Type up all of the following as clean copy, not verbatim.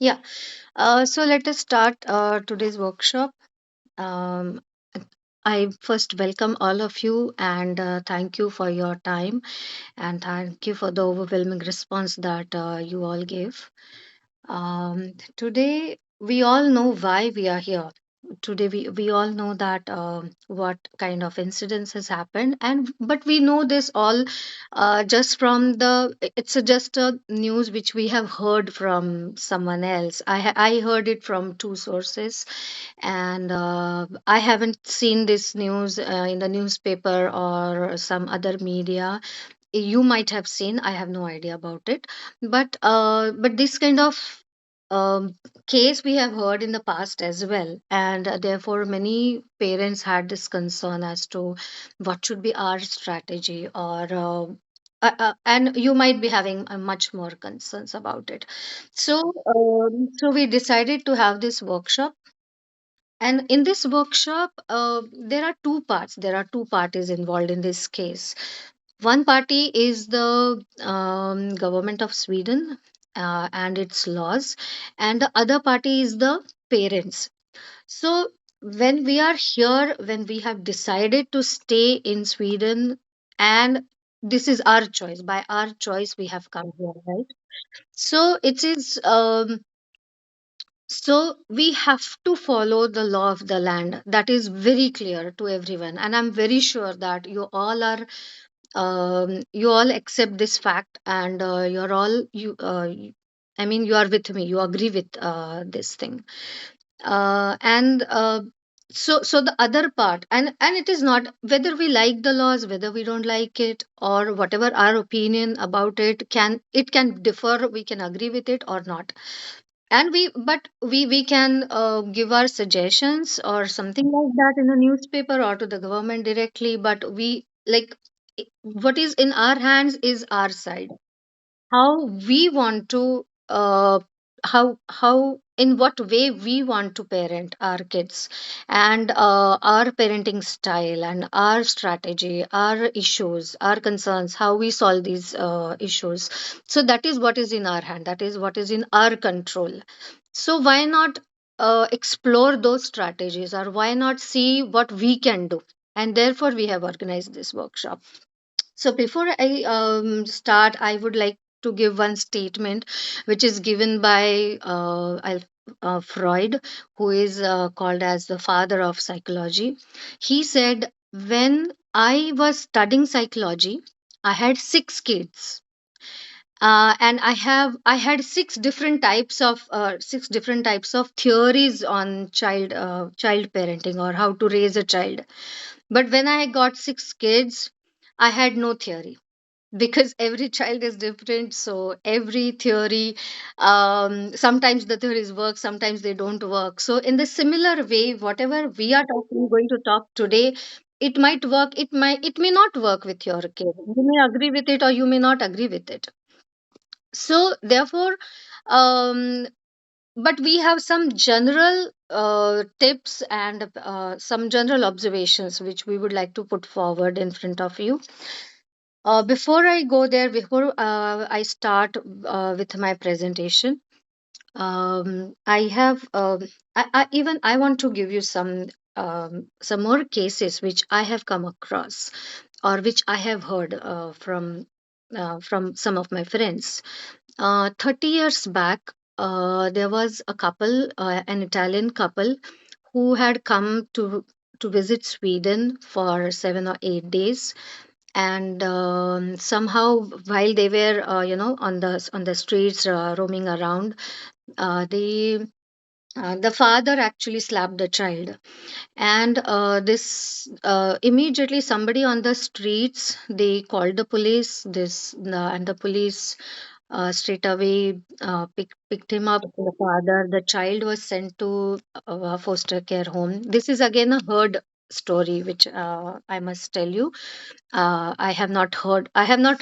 Yeah. So let us start today's workshop. Um, I first welcome all of you and thank you for your time and thank you for the overwhelming response that you all gave. Today, we all know why we are here. Today, we all know that what kind of incidents has happened, and but we know this all just from it's just a news which we have heard from someone else. I heard it from two sources, and I haven't seen this news in the newspaper or some other media. You might have seen, I have no idea about it, but this kind of um, case we have heard in the past as well, and therefore many parents had this concern as to what should be our strategy, or and you might be having much more concerns about it. So we decided to have this workshop, and in this workshop, there are two parts. There are two parties involved in this case. One party is the government of Sweden and its laws, and the other party is the parents. So, when we are here, when we have decided to stay in Sweden, and this is our choice, by our choice, we have come here, right? So, it is. So we have to follow the law of the land. That is very clear to everyone, and I'm very sure that you all accept this fact, and you're all I mean, you are with me. You agree with this thing, and so the other part, and it is not whether we like the laws, whether we don't like it, or whatever our opinion about it can differ. We can agree with it or not, and we can give our suggestions or something like that in a newspaper or to the government directly, but we like what is in our hands is our side, how we want to how in what way we want to parent our kids, and our parenting style and our strategy, our issues, our concerns, how we solve these issues. So that is what is in our hand, that is what is in our control. So why not explore those strategies, or why not see what we can do? And therefore we have organized this workshop. So before I start, I would like to give one statement which is given by Freud, who is called as the father of psychology. He said, when I was studying psychology, I had six kids. And I had six different types of theories on child parenting, or how to raise a child. But when I got six kids, I had no theory, because every child is different. So every theory, sometimes the theories work, sometimes they don't work. So in the similar way, whatever we are going to talk today, it might work, it may not work with your kid. You may agree with it or you may not agree with it. So therefore, um, but we have some general tips and some general observations which we would like to put forward in front of you. Before I go there, before I start with my presentation, I have I want to give you some more cases which I have come across, or which I have heard from some of my friends. 30 years back, there was a couple, an Italian couple, who had come to visit Sweden for 7 or 8 days, and somehow while they were on the streets roaming around, the father actually slapped the child, and this immediately somebody on the streets, they called the police, and the police straight away picked him up, the father. The child was sent to a foster care home. This is again a heard story which I must tell you. I have not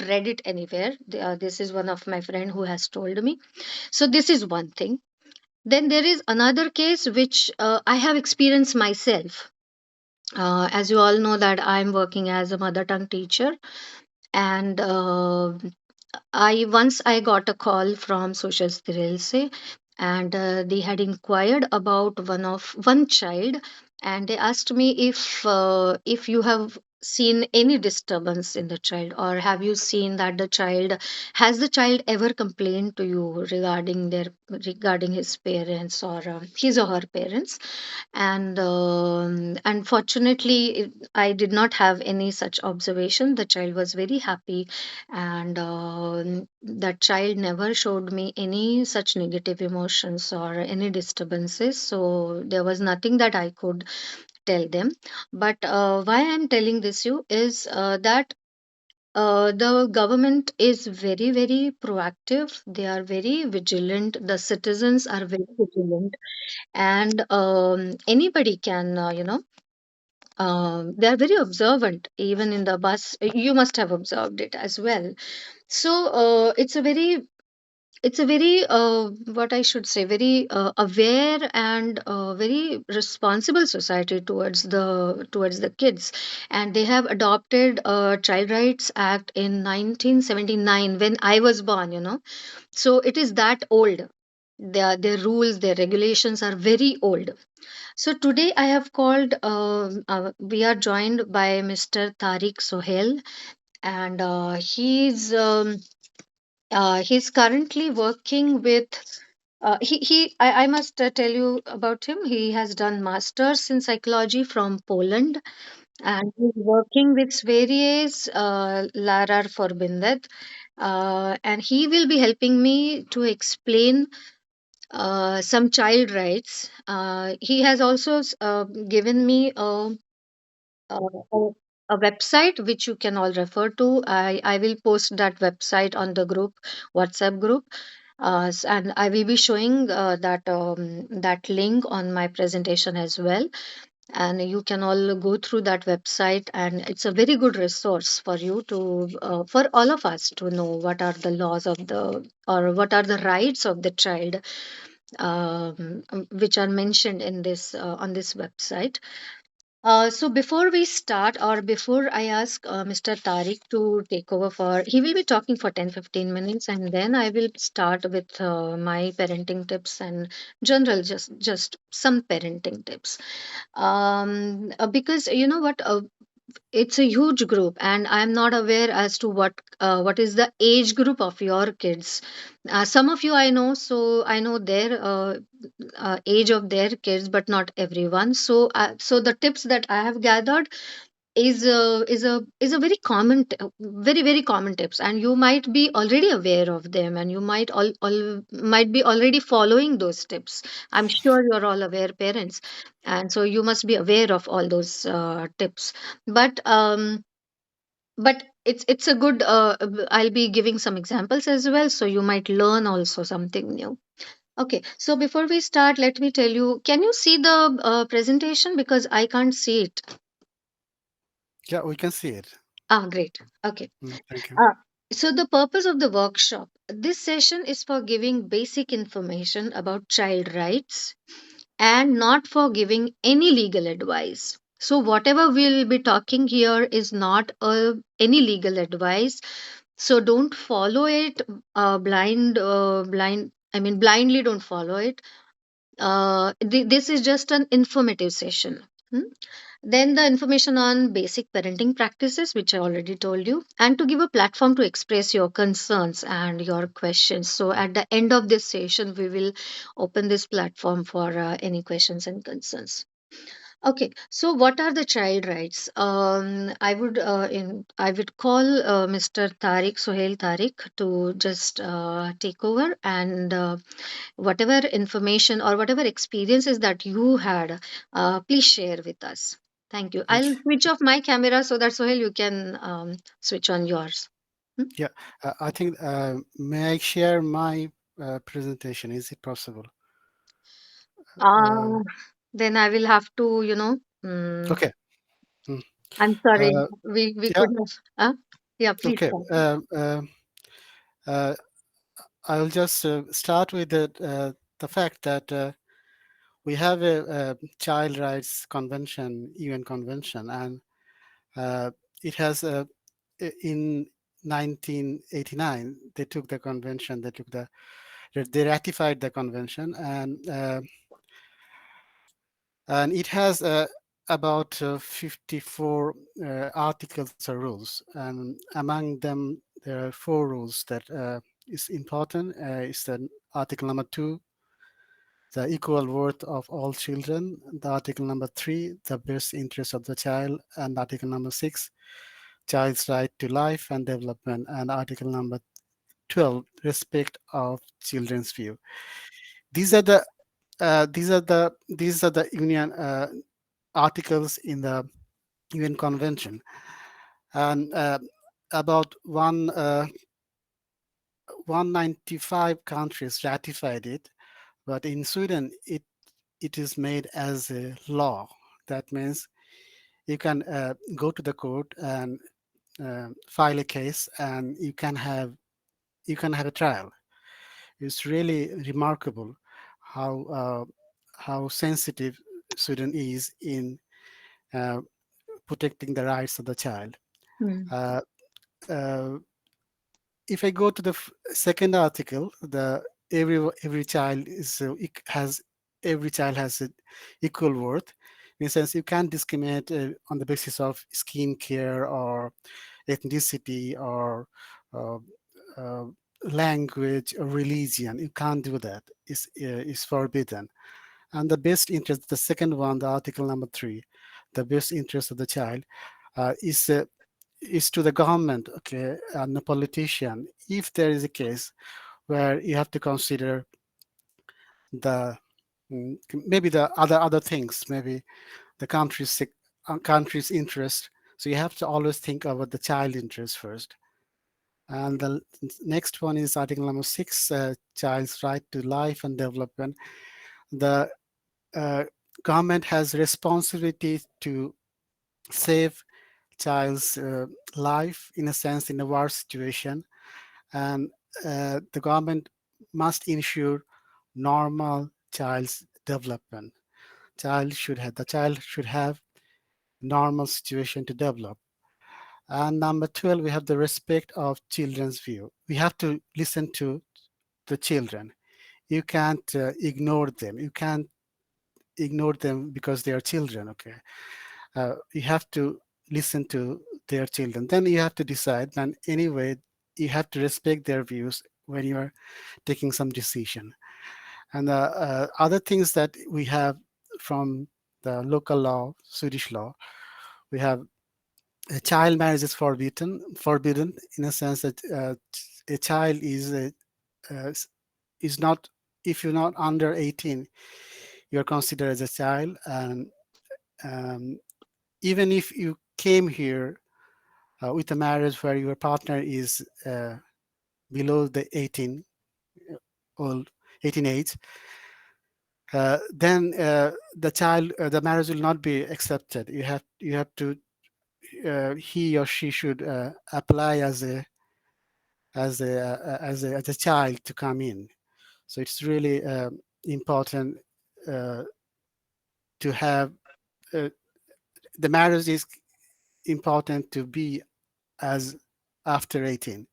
read it anywhere. This is one of my friend who has told me. So this is one thing. Then there is another case which I have experienced myself. As you all know that I'm working as a mother tongue teacher, and I got a call from social sterility, and they had inquired about one child, and they asked me if you have seen any disturbance in the child, or have you seen that the child ever complained to you regarding his parents, or his or her parents. And unfortunately, I did not have any such observation. The child was very happy, and that child never showed me any such negative emotions or any disturbances, so there was nothing that I could tell them. But why I'm telling this you is that the government is very, very proactive. They are very vigilant. The citizens are very vigilant, and anybody can, they are very observant. Even in the bus, you must have observed it as well. So it's a very what I should say, very aware and very responsible society towards the kids, and they have adopted a Child Rights Act in 1979 when I was born. So it is that old. Their rules, their regulations are very old. So today I have called. We are joined by Mr. Tareq Sohail, and he's currently working with. I must tell you about him. He has done masters in psychology from Poland, and he's working with various Lara Forbindet, and he will be helping me to explain some child rights. He has also given me uh, a, a website which you can all refer to. I will post that website on the group, WhatsApp group. And I will be showing that link on my presentation as well. And you can all go through that website, and it's a very good resource for you to, for all of us to know what are the laws of the, or what are the rights of the child, which are mentioned in this on this website. So before we start, or before I ask Mr. Tariq to take over, for he will be talking for 10-15 minutes, and then I will start with my parenting tips and general, just some parenting tips. Because you know what, it's a huge group, and I'm not aware as to what is the age group of your kids. Some of you I know, so I know their age of their kids, but not everyone. So the tips that I have gathered is a very very, very common tips, and you might be already aware of them, and you might be already following those tips. I'm sure you're all aware parents, and so you must be aware of all those tips. But um but it's a good, I'll be giving some examples as well, so you might learn also something new. Okay, so before we start, let me tell you, can you see the presentation, because I can't see it? Yeah, we can see it. Ah, great. Okay. Thank you. uh, so the purpose of the workshop, this session is for giving basic information about child rights, and not for giving any legal advice. So whatever we'll be talking here is not any legal advice. So don't follow it I mean, blindly don't follow it. This is just an informative session. Hmm? Then the information on basic parenting practices, which I already told you, and to give a platform to express your concerns and your questions. So at the end of this session, we will open this platform for any questions and concerns. Okay, so what are the child rights? I would call Mr. Tariq Sohail Tariq to just take over, and whatever information or whatever experiences that you had, please share with us. Thank you. I'll switch off my camera so that Sohail, you can switch on yours. Hmm? Yeah, I think, may I share my presentation? Is it possible? Uh, Uh, then I will have to, okay. Mm. I'm sorry. Uh, We yeah. could have. Yeah, please Okay. come. Uh, I'll just start with the fact that we have a Child Rights Convention, UN Convention, and uh, it has in 1989 they took the convention. They took the They ratified the convention, and it has about 54 articles or rules, and among them there are four rules that is important. Is the article number 2, the equal worth of all children; the article number 3, the best interest of the child; and article number 6, child's right to life and development; and article number 12, respect of children's view. These are the these are the union articles in the UN Convention, and about 195 countries ratified it. But in Sweden, it is made as a law. That means you can go to the court and file a case, and you can have a trial. It's really remarkable how how sensitive Sweden is in uh, protecting the rights of the child. Hmm. Uh, uh, if I go to the second article, the every child is has every child has a equal worth. In a sense, you can't discriminate on the basis of skin care or ethnicity or uh, uh, language or religion. You can't do that. It's forbidden. And the best interest, the second one, the article number 3, the best interest of the child is to the government, okay, and the politician. If there is a case where you have to consider the maybe the other things, maybe the country's interest. So you have to always think about the child interest first. And the next one is article number 6, child's right to life and development. The uh, government has responsibility to save child's life, in a sense, in a war situation, and the government must ensure normal child's development. The child should have normal situation to develop. And number 12, we have the respect of children's view. We have to listen to the children. You can't ignore them. You can't ignore them because they are children. Okay, you have to listen to their children. Then you have to decide. And anyway, you have to respect their views when you are taking some decision. And the other things that we have from the local law, Swedish law, we have child marriage is forbidden in a sense that a child uh, is not, if you're not under 18, you're considered as a child. And um, even if you came here with a marriage where your partner is below the 18 old 18 age, then the marriage will not be accepted. You have to he or she should apply as a child to come in. So it's really important uh, to have uh, the marriage is important to be as after 18.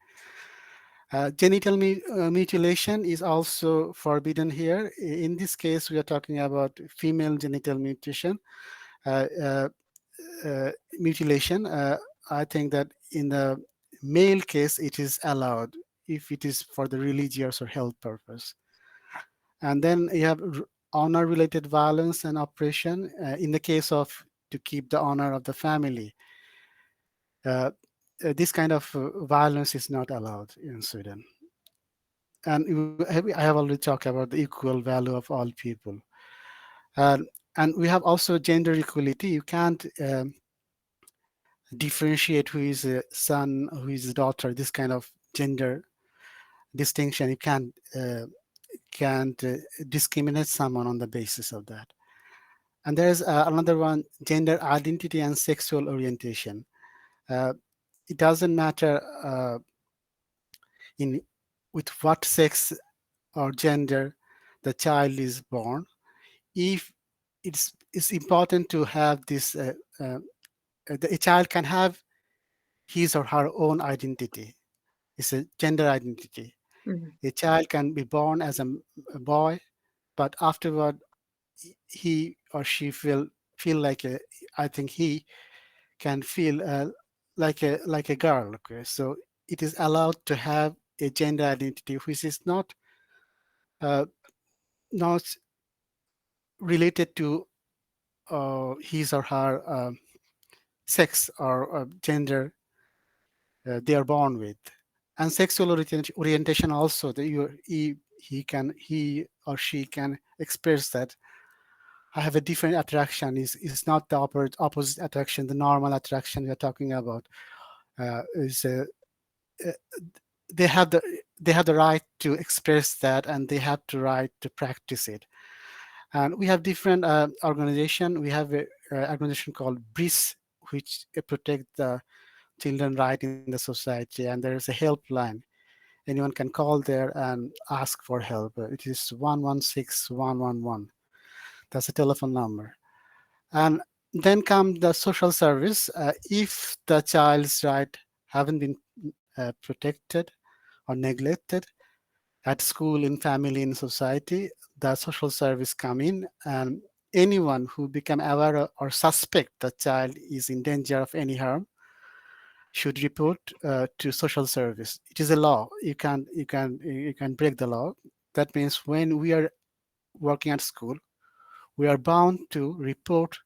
Genital mutilation is also forbidden here. In this case, we are talking about female genital mutilation. Uh, uh, Mutilation. I think that in the male case, it is allowed if it is for the religious or health purpose. And then you have honor-related violence and oppression. In the case of to keep the honor of the family, uh, this kind of violence is not allowed in Sweden. And I have already talked about the equal value of all people. And we have also gender equality. You can't differentiate who is a son, who is a daughter, this kind of gender distinction. You can't discriminate someone on the basis of that. And there's another one, gender identity and sexual orientation. Uh, it doesn't matter in with what sex or gender the child is born. If it's important to have this, a child can have his or her own identity. It's a gender identity. Mhm. A child can be born as a boy, but afterward he or she feel like a, I think he can feel like a girl. Okay, so it is allowed to have a gender identity which is uh, not related to his or her sex or gender they are born with. And sexual orientation also, he or she can express that I have a different attraction. Is not the opposite attraction, the normal attraction we are talking about. Is uh, they have the they have the right to express that, and they have the right to practice it. And we have different organization. We have a organization called BRIS, which protect the children right in the society, and there is a helpline. Anyone can call there and ask for help. It is 116 111. That's a telephone number. And then come the social service. If the child's right haven't been protected or neglected at school, in family, in society, the social service come in, and anyone who become aware or suspect the child is in danger of any harm should report to social service. It is a law. You can break the law. That means when we are working at school, we are bound to report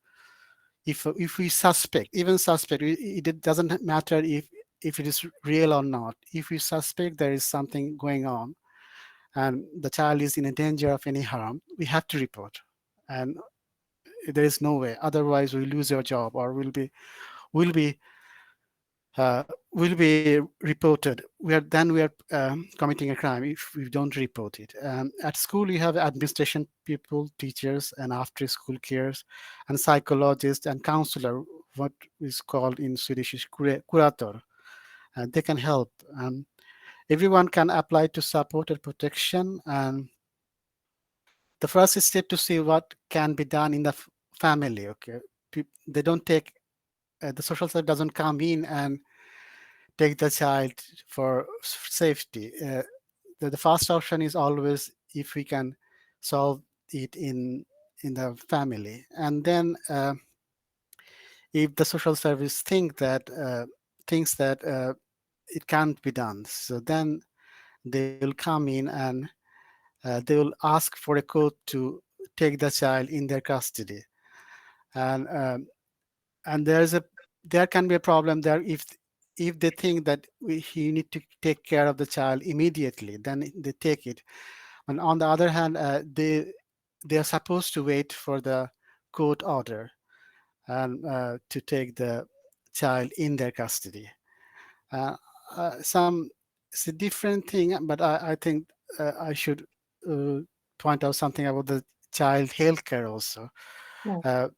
if we suspect, even suspect. It doesn't matter if it is real or not. If we suspect there is something going on and the child is in a danger of any harm, we have to report. And there is no way. Otherwise, we lose our job or will be will be reported. We are committing a crime if we don't report it. At school, you have administration people, teachers, and after school cares, and psychologists and counselor. What is called in Swedish is curator. They can help. Everyone can apply to support and protection. And the first step to see what can be done in the family. Okay, they don't take the social side doesn't come in and take the child for safety. The first option is always if we can solve it in the family, and then if the social service thinks that it can't be done, so then they will come in and they will ask for a court to take the child in their custody. And um, and there can be a problem there if they think that he need to take care of the child immediately, then they take it. And on the other hand, they are supposed to wait for the court order and to take the child in their custody. uh, some It's a different thing, but I think I should uh, point out something about the child healthcare also. Yeah. uh,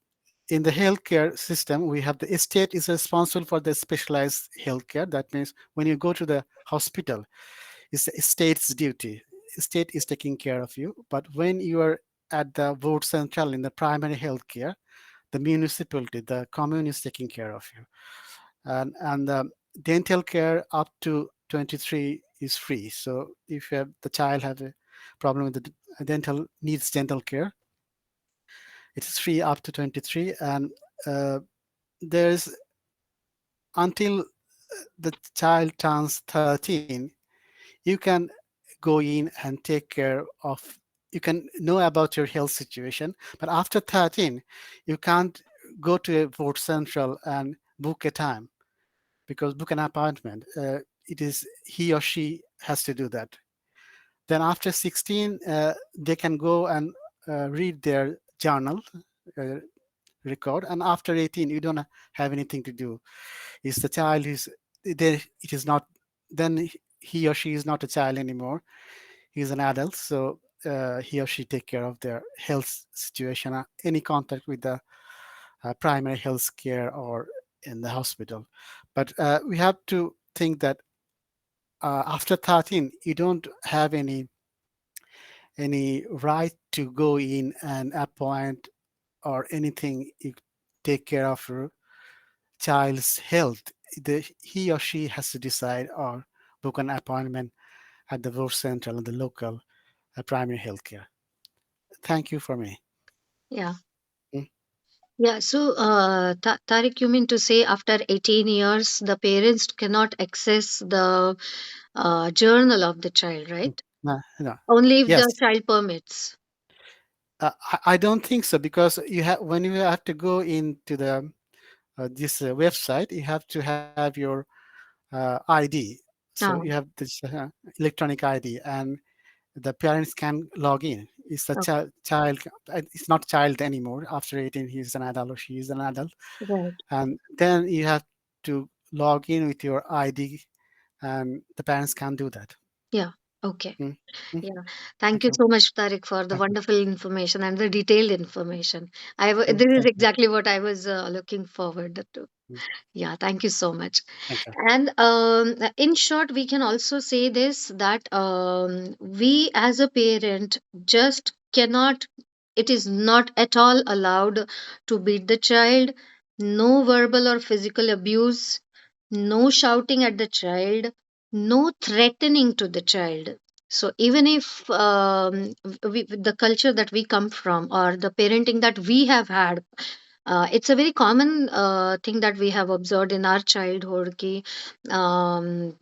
in the healthcare system, we have the state is responsible for the specialized healthcare. That means when you go to the hospital, it's the state's duty. State is taking care of you. But when you are at the ward central in the primary healthcare, the municipality, the commune is taking care of you. And dental care up to 23 is free. So if you have, the child have a problem with the dental needs dental care, it is free up to 23. And uh, there's until the child turns 13, you can go in and take care of, you can know about your health situation. But after 13, you can't go to a vote central and book a time, because book an appointment, it is he or she has to do that. Then after 16, they can go and read their journal uh, record. And after 18, you don't have anything to do. Is the child is there, it is not, then he or she is not a child anymore, he is an adult. So he or she take care of their health situation, any contact with the primary health care or in the hospital. But we have to think that after 13 you don't have any right to go in and appoint or anything. You take care of your child's health. He or she has to decide or book an appointment at the both central and the local primary healthcare. Thank you for me. Yeah. Mm. Yeah, so Tariq, you mean to say after 18 years, the parents cannot access the journal of the child, Mm. right? No, no. Only if the Yes, child permits. I don't think so because you have when you have to go into the this website, you have to have your ID. So you Oh, have this electronic ID, and the parents can log in. It's the okay, child. It's not child anymore. After 18, he's an adult or she is an adult, right. and then you have to log in with your ID, and the parents can do that. Yeah, okay. Mm, mm, Yeah, thank thank you you. so much, Tariq, for the Thank you. wonderful information and the detailed information. Mm, This is thank you. exactly what I was looking forward to. Mm, Yeah, thank you so much. thank you. And in short, we can also say this that we as a parent just cannot, it is not at all allowed to beat the child, no verbal or physical abuse, no shouting at the child, no threatening to the child. So even if the culture that we come from or the parenting that we have had, it's a very common thing that we have observed in our childhood. Ki, um,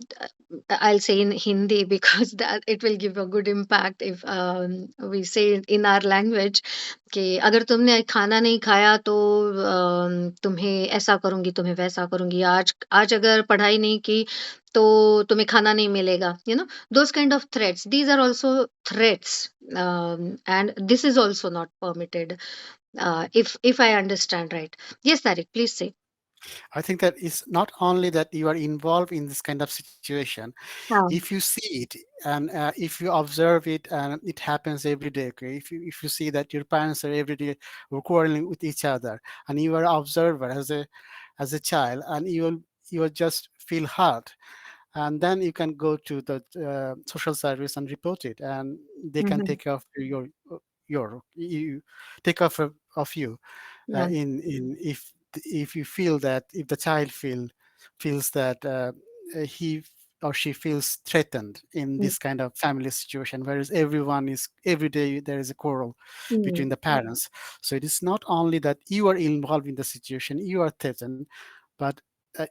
I'll say in Hindi because that it will give a good impact if we say it in our language कि अगर तुमने खाना नहीं खाया तो तुम्हें ऐसा करूंगी तुम्हें वैसा करूंगी आज आज अगर पढ़ाई नहीं की तो तुम्हें खाना नहीं मिलेगा you know those kind of threats, these are also threats, and this is also not permitted, if I understand right. Yes, Tariq, please say. I think that it's not only that you are involved in this kind of situation. If Um, you see it and if you observe it and it happens every day, okay, if you see that your parents are every day quarreling with each other, and you are observer as a child, and you will just feel hurt, and then you can go to the social service and report it, and they can mhm, take care of your you take care of you yeah, in if you feel that if the child feels that he or she feels threatened in mm, this kind of family situation, whereas everyone is every day there is a quarrel between mm, the parents. So it is not only that you are involved in the situation, you are threatened, but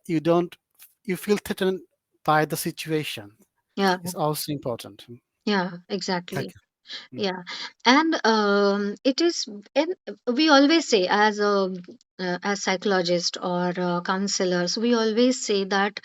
you don't you feel threatened by the situation. yeah, Is also important. yeah, Thank exactly. you. Yeah, and it is, and we always say as psychologists or counselors, we always say that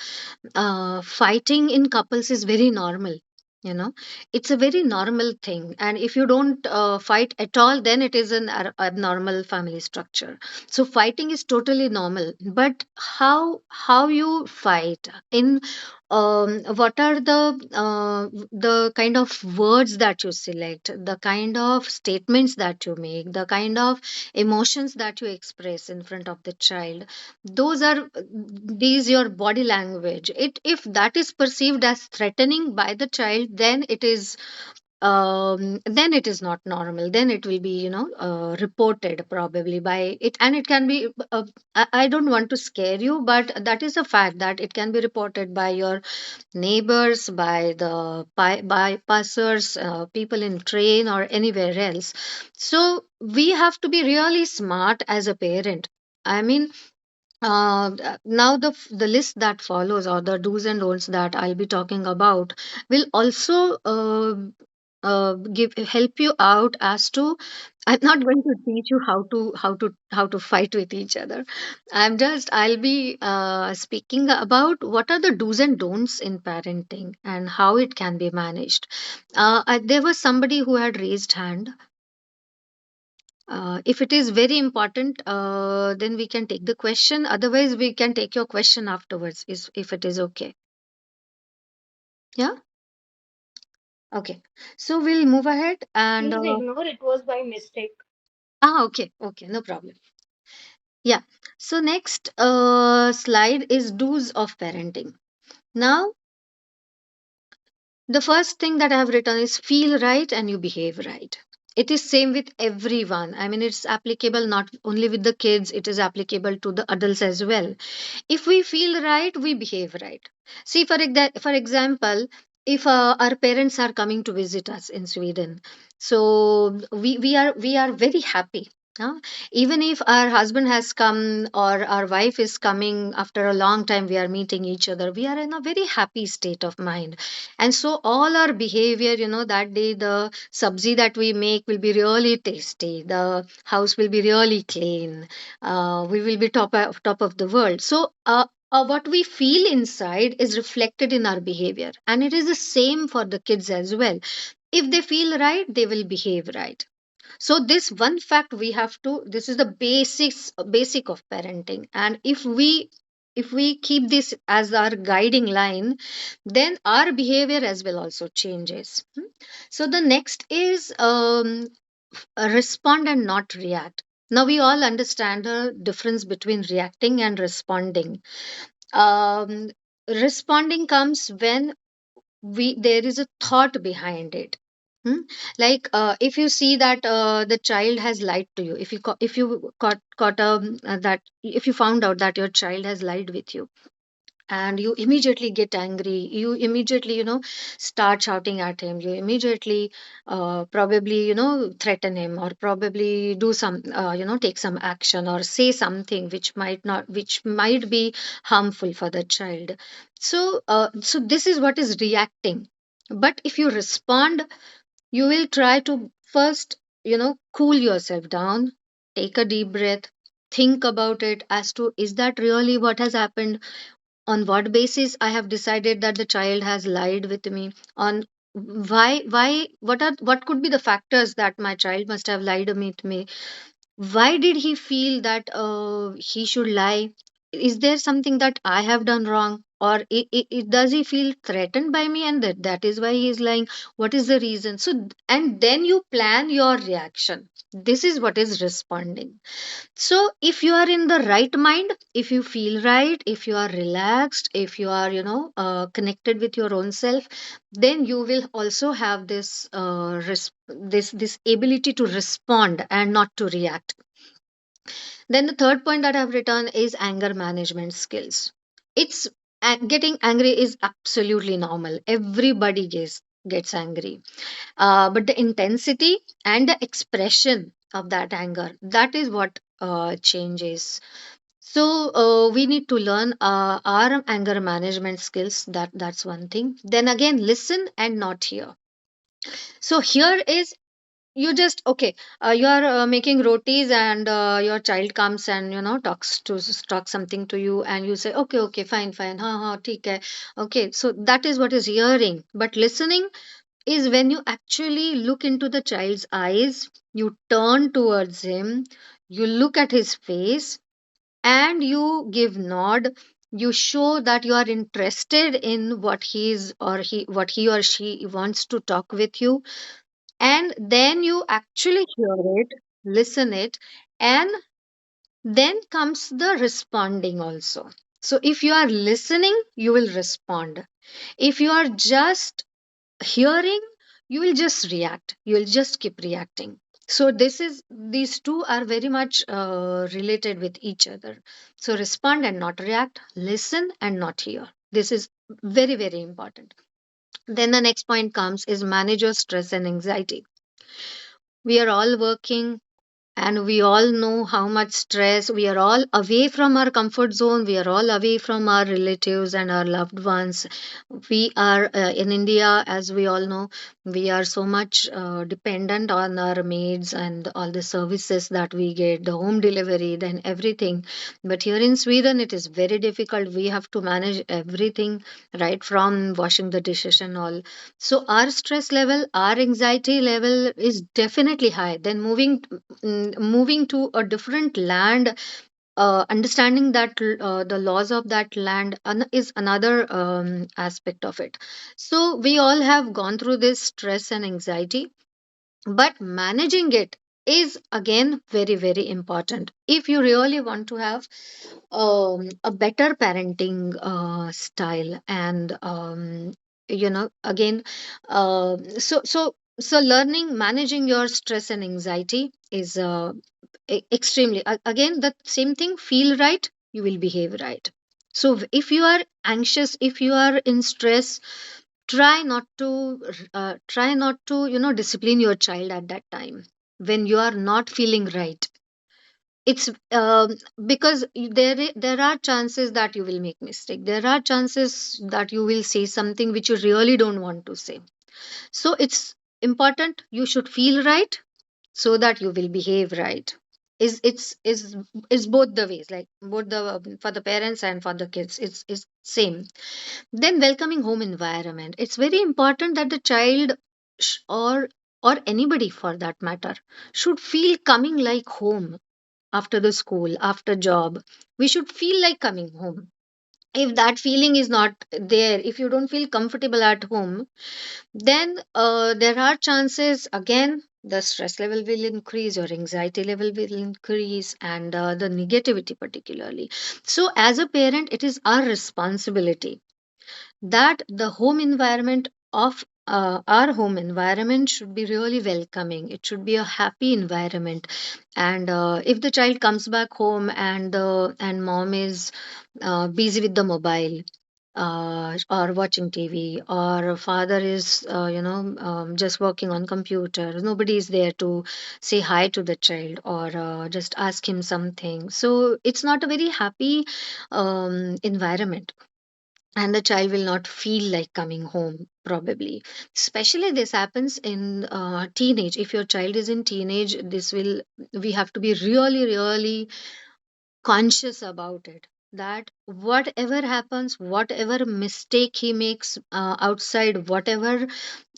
fighting in couples is very normal. You know, it's a very normal thing, and if you don't fight at all, then it is an abnormal family structure. So fighting is totally normal, but how you fight in, what are the kind of words that you select, the kind of statements that you make, the kind of emotions that you express in front of the child, those are these your body language. It If that is perceived as threatening by the child, then it is not normal, then it will be, reported probably by it, and it can be I don't want to scare you, but that is a fact that it can be reported by your neighbors, by the bypassers, people in train or anywhere else. So we have to be really smart as a parent. I mean, now the list that follows, or the do's and don'ts that I'll be talking about, will also give help you out as to, I'm not going to teach you how to fight with each other. I'll be speaking about what are the do's and don'ts in parenting and how it can be managed. There was somebody who had raised hand. If it is very important, then we can take the question. Otherwise, we can take your question afterwards, if it is okay. Yeah? Okay. So we'll move ahead and. Please ignore it was by mistake. Okay. Okay. No problem. Yeah. So next slide is do's of parenting. Now, the first thing that I have written is feel right and you behave right. It is same with everyone. I mean, it's applicable not only with the kids, it is applicable to the adults as well. If we feel right, we behave right. See, for example, if our parents are coming to visit us in Sweden, so we are very happy. Huh? Even if our husband has come or our wife is coming after a long time, we are meeting each other. We are in a very happy state of mind, and so all our behavior, that day the sabzi that we make will be really tasty. The house will be really clean. We will be top of the world. So what we feel inside is reflected in our behavior, and it is the same for the kids as well. If they feel right, they will behave right. So this one fact we have to, this is the basic of parenting, and if we keep this as our guiding line, then our behavior as well also changes. So the next is respond and not react. Now we all understand the difference between reacting and responding. um, Responding comes when we there is a thought behind it. Hmm? Like if you see that the child has lied to you, if you caught that if you found out that your child has lied with you, and you immediately get angry, you immediately start shouting at him, you immediately probably threaten him, or probably do some take some action or say something which might be harmful for the child. So this is what is reacting. But if you respond, you will try to first cool yourself down, take a deep breath, think about it as to, is that really what has happened? On what basis I have decided that the child has lied with me? On why what could be the factors that my child must have lied with me? Why did he feel that he should lie? Is there something that I have done wrong, or does he feel threatened by me, and that is why he is lying? What is the reason? And then you plan your reaction. This is what is responding. So if you are in the right mind, if you feel right, if you are relaxed, if you are connected with your own self, then you will also have this ability to respond and not to react. Then the third point that I've written is anger management skills. It's Getting angry is absolutely normal. Everybody gets angry, but the intensity and the expression of that anger, that is what changes. So we need to learn our anger management skills. That's one thing. Then again, listen and not hear. So here is, you just okay, you are making rotis, and your child comes and talk something to you, and you say okay, okay, fine, fine, ha ha, theek hai. Okay, so that is what is hearing. But listening is when you actually look into the child's eyes, you turn towards him, you look at his face, and you give nod, you show that you are interested in what he or she wants to talk with you, and then you actually hear it, listen it, and then comes the responding also. So if you are listening, you will respond. If you are just hearing, you will just react, you will just keep reacting. So these two are very much related with each other. So respond and not react, listen and not hear. This is very, very important. Then the next point comes is manage your stress and anxiety. We are all working, and we all know how much stress. We are all away from our comfort zone, we are all away from our relatives and our loved ones. We are in India, as we all know, we are so much dependent on our maids and all the services that we get, the home delivery, then everything. But here in Sweden, it is very difficult. We have to manage everything, right from washing the dishes and all. So our stress level, our anxiety level is definitely high. Then moving to a different land, understanding that the laws of that land is another aspect of it. So we all have gone through this stress and anxiety, but managing it is again very, very important if you really want to have a better parenting style. And again, so learning managing your stress and anxiety is extremely, again, the same thing, feel right, you will behave right. So if you are anxious, if you are in stress, try not to discipline your child at that time when you are not feeling right. It's because there are chances that you will make mistake, there are chances that you will say something which you really don't want to say. So it's important you should feel right so that you will behave right. Is both the ways, like both the for the parents and for the kids, it's same. Then welcoming home environment, it's very important that the child or anybody for that matter should feel coming like home. After the school, after job, we should feel like coming home. If that feeling is not there, if you don't feel comfortable at home, then there are chances again the stress level will increase, your anxiety level will increase, and the negativity particularly. So as a parent, it is our responsibility that the home environment of our home environment should be really welcoming, it should be a happy environment. And if the child comes back home and mom is busy with the mobile, or watching TV, or father is just working on computer, nobody is there to say hi to the child or just ask him something, so it's not a very happy environment, and the child will not feel like coming home probably. Especially this happens in teenage. If your child is in teenage, this will we have to be really really conscious about it, that whatever happens, whatever mistake he makes outside, whatever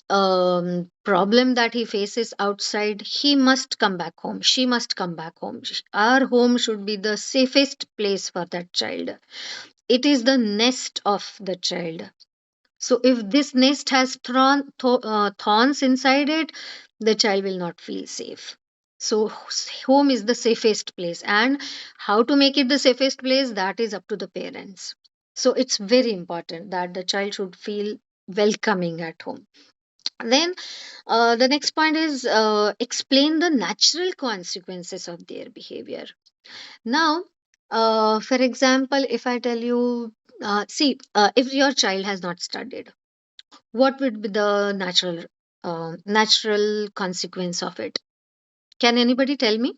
problem that he faces outside, he must come back home, she must come back home. Our home should be the safest place for that child. It is the nest of the child. So if this nest has thorns inside it, the child will not feel safe. So home is the safest place, and how to make it the safest place, that is up to the parents. So it's very important that the child should feel welcoming at home. Then the next point is explain the natural consequences of their behavior. Now, for example, if I tell you, if your child has not studied, what would be the natural consequence of it? Can anybody tell me?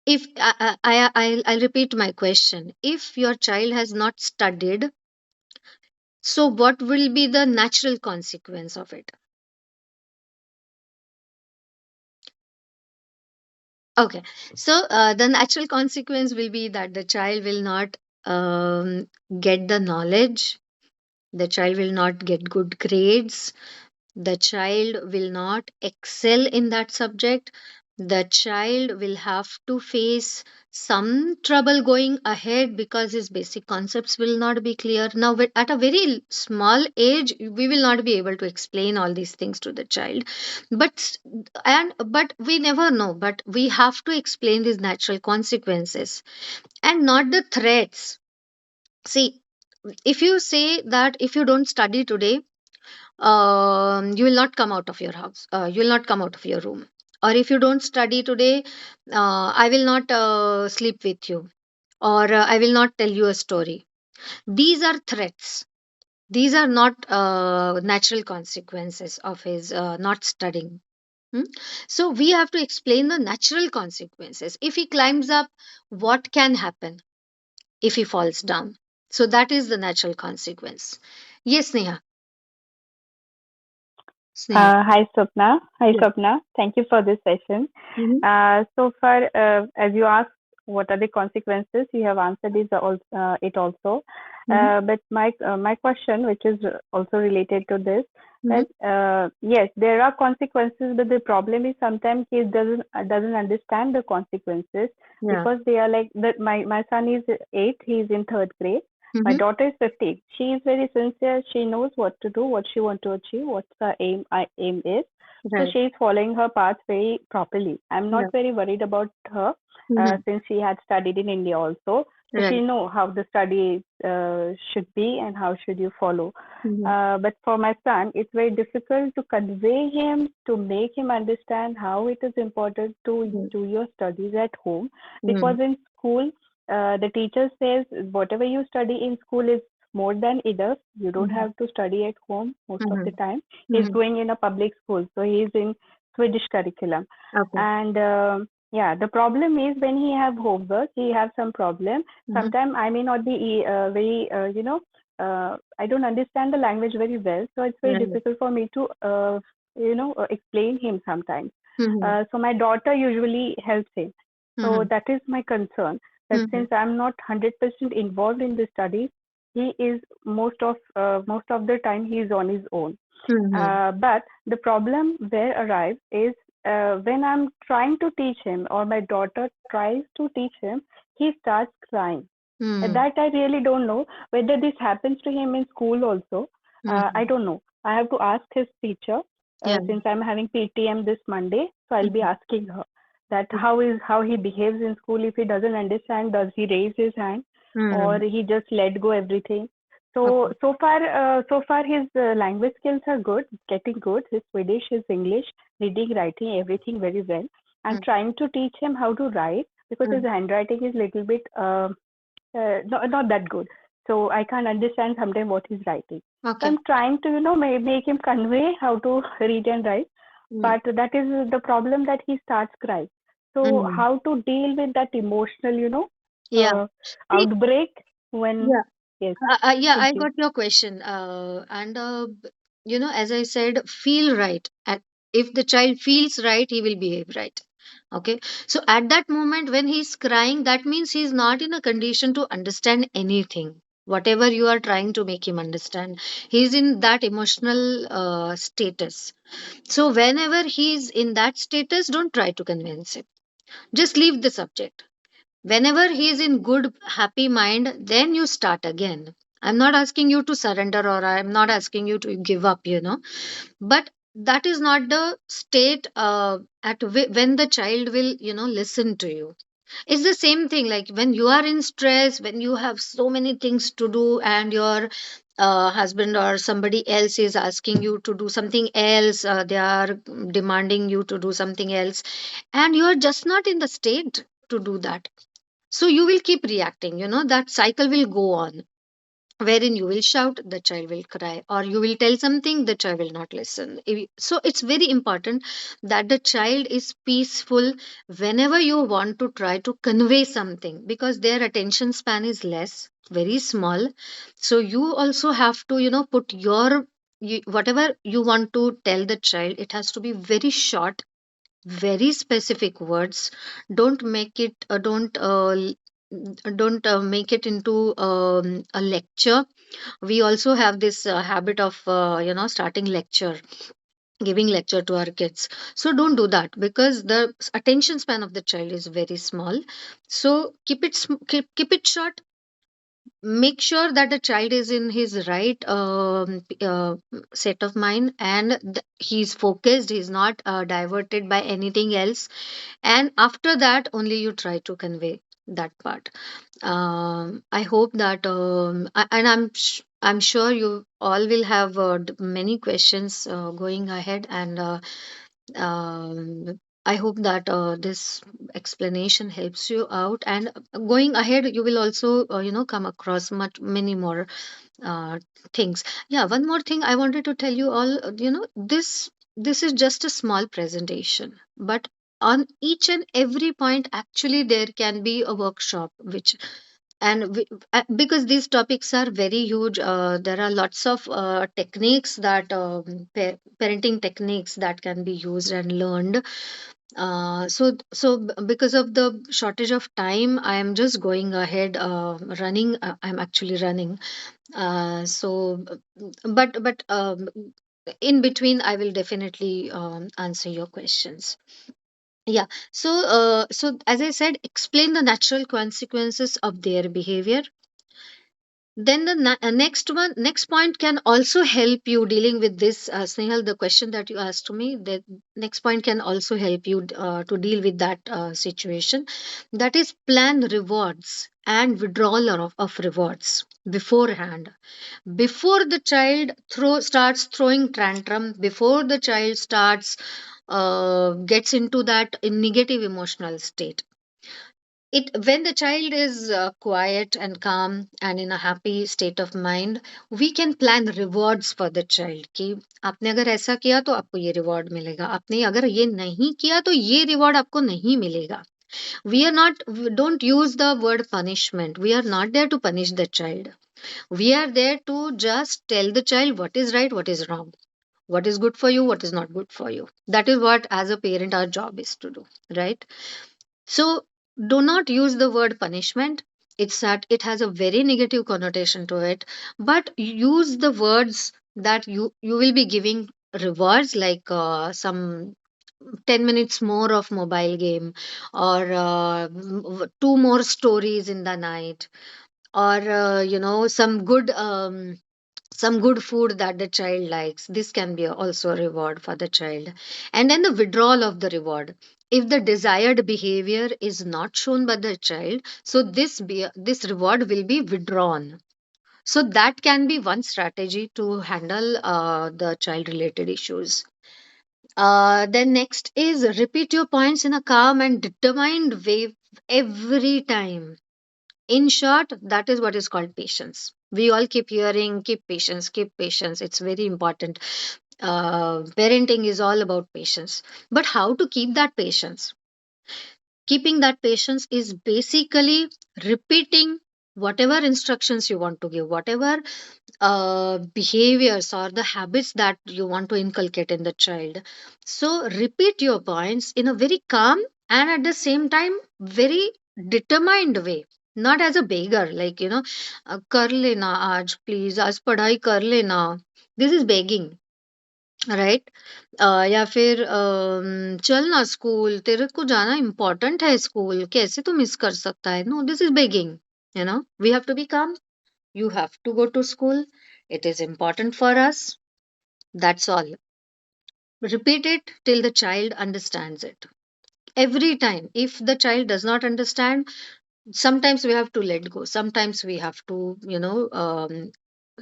If I'll repeat my question. If your child has not studied, so what will be the natural consequence of it? Okay, so the natural consequence will be that the child will not um, get the knowledge, the child will not get good grades, the child will not excel in that subject, the child will have to face some trouble going ahead because his basic concepts will not be clear. Now at a very small age we will not be able to explain all these things to the child, but we never know, but we have to explain these natural consequences and not the threats. See, if you say that if you don't study today, you will not come out of your house, you will not come out of your room, or if you don't study today, I will not sleep with you, or I will not tell you a story. These are threats, these are not natural consequences of his not studying. Hmm? So we have to explain the natural consequences. If he climbs up, what can happen if he falls down? So that is the natural consequence. Yes, Sneha. Hi, Swapna. Hi, Yes. Swapna. Thank you for this session. Mhm. So far, as you asked, what are the consequences? You have answered it also. Mhm. But my question, which is also related to this, Mhm. that yes, there are consequences, but the problem is sometimes he doesn't understand the consequences Yeah. because they are like that. My son is 8. He is in third grade. My Mhm. daughter is 15. She is very sincere. She knows what to do, what she wants to achieve, what her aim is. So Right. she is following her path very properly. I'm Yeah. not very worried about her Mhm. since she had studied in India also. So she Right. know how the study should be and how should you follow. Mhm. But for my son, it's very difficult to convey him, to make him understand how it is important to Mhm. do your studies at home, because Mhm. in school the teacher says whatever you study in school is more than enough. You don't Mhm. have to study at home most of the Mhm. time. He's Mhm. going in a public school, so he's in Swedish curriculum. Okay. And yeah, the problem is when he have homework, he have some problem. Mhm. Sometimes I may not be very, I don't understand the language very well, so it's very Yeah. Yeah. difficult for me to, explain him sometimes. Mhm. So my daughter usually helps him. So Mhm. that is my concern. That Mhm. since I'm not 100% involved in the studies, he is most of the time he is on his own. Mhm. But the problem where arrives is when I'm trying to teach him or my daughter tries to teach him, he starts crying. Mhm. That I really don't know whether this happens to him in school also. I Mhm. don't know. I have to ask his teacher Yeah. since I'm having PTM this Monday, so I'll be Mhm. asking her that how he behaves in school. If he doesn't understand, does he raise his hand or Mhm. he just let go everything? So Okay. so far his language skills are good, getting good. His Swedish, his English, reading, writing, everything very well. I'm Mhm. trying to teach him how to write because his Mhm. handwriting is little bit not that good. So I can't understand sometimes what he's writing. So Okay. I'm trying to, make him convey how to read and write. Mm. But that is the problem that he starts crying. So Mm. how to deal with that emotional, Yeah. uh, See, outbreak when, yeah. yes, Yeah, thank I you. got your question. As I said, feel right. And if the child feels right, he will behave right. Okay. So at that moment when he's crying, that means he's not in a condition to understand anything. Whatever you are trying to make him understand, he's in that emotional status. So whenever he's in that status, don't try to convince him. Just leave the subject. Whenever he is in good happy mind, then you start again. I'm not asking you to surrender, or I'm not asking you to give up, but that is not the state when the child will listen to you. It's the same thing like when you are in stress, when you have so many things to do, and your husband or somebody else is asking you to do something else, they are demanding you to do something else, and you are just not in the state to do that. So you will keep reacting, that cycle will go on, wherein you will shout, the child will cry, or you will tell something, the child will not listen. So it's very important that the child is peaceful whenever you want to try to convey something, because their attention span is less, very small. So you also have to, put whatever you want to tell the child, it has to be very short, very specific words. Don't make it into a lecture. We also have this habit of starting lecture, giving lecture to our kids. So don't do that, because the attention span of the child is very small. So keep it short. Make sure that the child is in his right set of mind, and he's focused, he's not diverted by anything else, and after that only you try to convey that part. I hope that and I'm sure you all will have many questions going ahead, and I hope that this explanation helps you out, and going ahead you will also come across many more uh, things. Yeah, one more thing I wanted to tell you all. This is just a small presentation, but on each and every point, actually, there can be a workshop, because these topics are very huge. There are lots of techniques that parenting techniques that can be used and learned. Because of the shortage of time, I am just going ahead, running. I'm actually running. But in between, I will definitely answer your questions. Yeah. So as I said, explain the natural consequences of their behavior. Then the next point can also help you dealing with this, Snehal. The question that you asked to me, the next point can also help you to deal with that situation. That is, plan rewards and withdrawal of rewards beforehand, before the child starts throwing tantrum, before the child starts gets into that negative emotional state. it when the child is quiet and calm and in a happy state of mind, we can plan rewards for the child कि आपने अगर ऐसा किया तो आपको ये reward मिलेगा, आपने अगर ये नहीं किया तो ये रिवॉर्ड आपको नहीं मिलेगा. We are not, don't use the word punishment. We are not there to punish the child. We are there to just tell the child what is right, what is wrong, what is good for you, what is not good for you. That is what as a parent our job is to do, right? So do not use the word punishment. It's that it has a very negative connotation to it, but use the words that you will be giving rewards like some 10 minutes more of mobile game, or two more stories in the night, or some good food that the child likes. This can be also a reward for the child. And then the withdrawal of the reward, if the desired behavior is not shown by the child, so this reward will be withdrawn. So that can be one strategy to handle the child related issues. Then next is repeat your points in a calm and determined way every time. In short, that is what is called patience. We all keep hearing, keep patience, keep patience. It's very important. Parenting is all about patience. But how to keep that patience? Keeping that patience is basically repeating whatever instructions you want to give, whatever behaviors or the habits that you want to inculcate in the child. So repeat your points in a very calm and at the same time very determined way. Not as a beggar, like, kar lena aaj, please, aaj padhai kar lena. This is begging, right. या फिर चल ना school, तेरे को जाना important है school, कैसे तू मिस कर सकता है? No, this is begging. We have to be calm. You have to go to school. It is important for us. That's all. Repeat it till the child understands it. Every time. If the child does not understand, sometimes we have to let go. Sometimes we have to,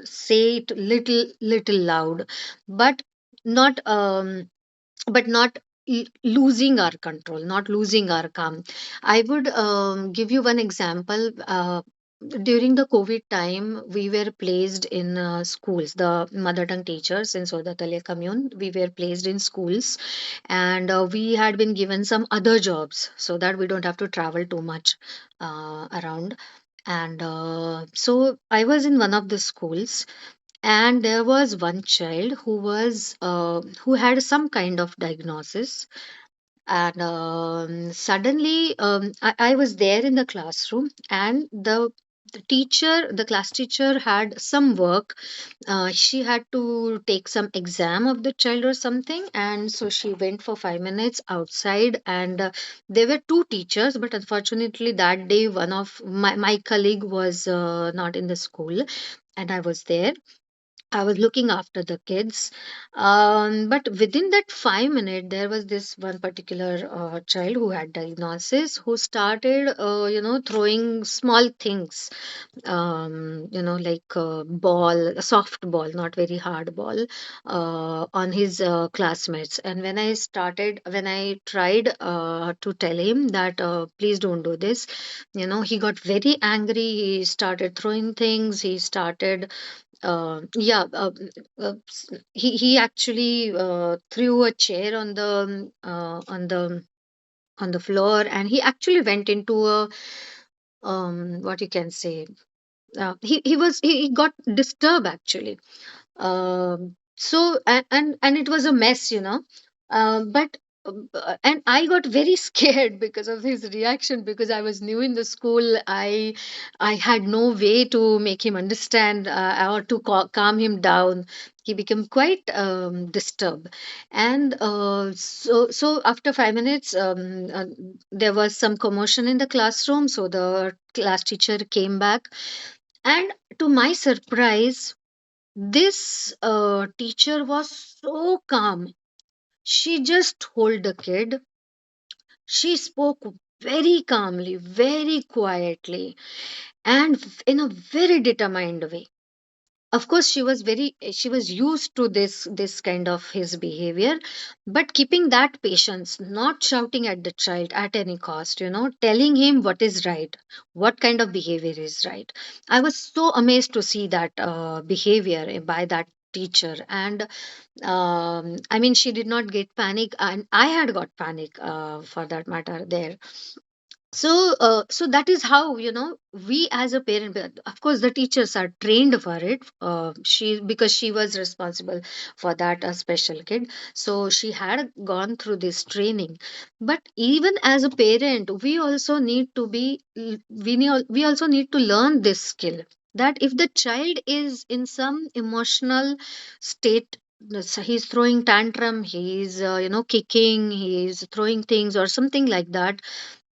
say it little loud, but not not losing our control, not losing our calm. I would give you one example. During the COVID time, we were placed in schools. The mother tongue teachers in Sodatale commune, we were placed in schools, and we had been given some other jobs so that we don't have to travel too much around. And so I was in one of the schools, and there was one child who had some kind of diagnosis. And suddenly I was there in the classroom, and the class teacher had some work. She had to take some exam of the child or something, and so she went for 5 minutes outside. And there were two teachers, but unfortunately that day one of my colleague was not in the school, and I was there. I was looking after the kids. But within that 5 minutes, there was this one particular child who had diagnosis, who started, throwing small things, like a ball, a soft ball, not very hard ball, on his classmates. And when I tried to tell him that, please don't do this, he got very angry. He started throwing things. He started yeah he actually threw a chair on the floor, and he actually went into a, what you can say, he got disturbed actually. So and it was a mess, but and I got very scared because of his reaction, because I was new in the school. I had no way to make him understand, or to calm him down. He became quite disturbed. And so after 5 minutes, there was some commotion in the classroom, so the class teacher came back. And to my surprise, this teacher was so calm. She just told the kid, she spoke very calmly, very quietly, and in a very determined way. Of course she was used to this kind of his behavior, but keeping that patience, not shouting at the child at any cost, telling him what is right, what kind of behavior is right. I was so amazed to see that behavior by that teacher. And I mean, she did not get panic, and I had got panic for that matter there. So that is how, we as a parent, but of course the teachers are trained for it. She, because she was responsible for that special kid, so she had gone through this training. But even as a parent, we also need to be we also need to learn this skill, that if the child is in some emotional state, so he's throwing tantrum, he's kicking, he's throwing things or something like that,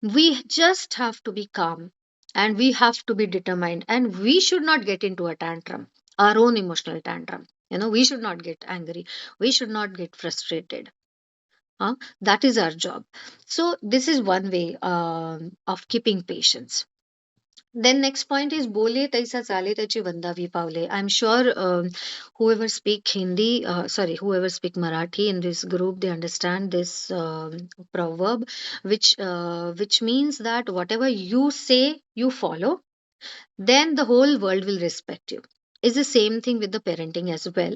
we just have to be calm, and we have to be determined, and we should not get into a tantrum, our own emotional tantrum. We should not get angry, we should not get frustrated. That is our job. So this is one way of keeping patience. Then next point is bole taisa chale tachi vandavi paule. I'm sure whoever speak Hindi, whoever speak Marathi in this group, they understand this proverb, which means that whatever you say, you follow, then the whole world will respect you. Is the same thing with the parenting as well.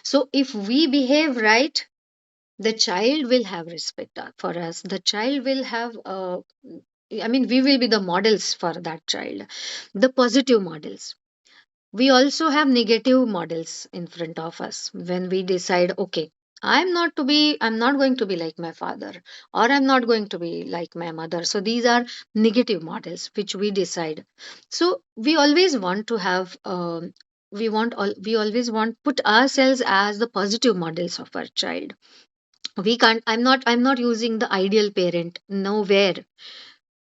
So if we behave right, the child will have respect for us. The child will have I mean, we will be the models for that child, the positive models. We also have negative models in front of us when we decide, okay, I'm not going to be like my father, or I'm not going to be like my mother. So these are negative models which we decide. So we always want to have we always want put ourselves as the positive models of our child. We can't I'm not using the ideal parent, nowhere.